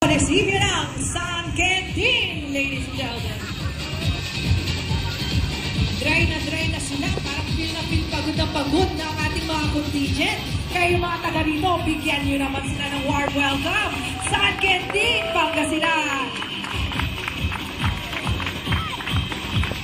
Receive ng San Quentin, ladies and gentlemen. Dry na sila. Parang feel pagod na pagod na ang ating mga contingent. Kayo mga taga rito, bigyan nyo naman sila ng warm welcome. San Quentin, Pangasinan.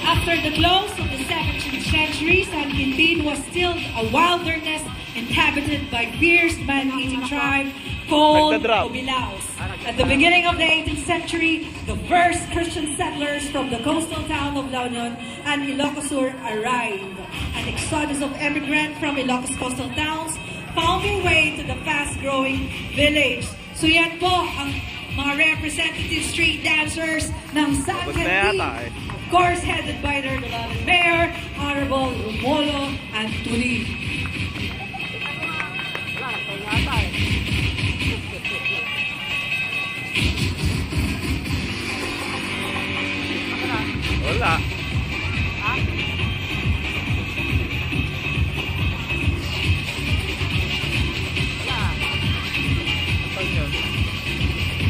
After the close of the 17th century, San Quintin was still a wilderness inhabited by fierce man-eating tribe called Obilaos. At the beginning of the 18th century, the first Christian settlers from the coastal town of La Union and Ilocos Sur arrived. An exodus of immigrants from Ilocos coastal towns found their way to the fast-growing village. So yan po ang mga representative street dancers ng San Quintin. Of course, headed by their beloved Mayor, Honorable Romulo Antuli. Wala.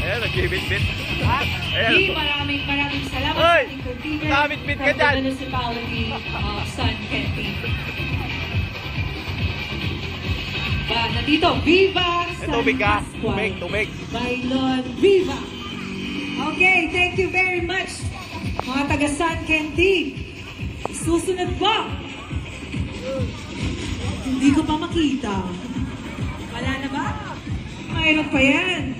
Ayan, nagbibit-bit. Di, maraming salamat sa ating convener from the municipality of San Quintin. Nandito, Viva San Pascual. Tubig. Bailon, Viva! Okay, thank you very much, mga taga San Quintin. Susunod po. Hindi ko pa makita. Wala na ba? Mayroon pa yan.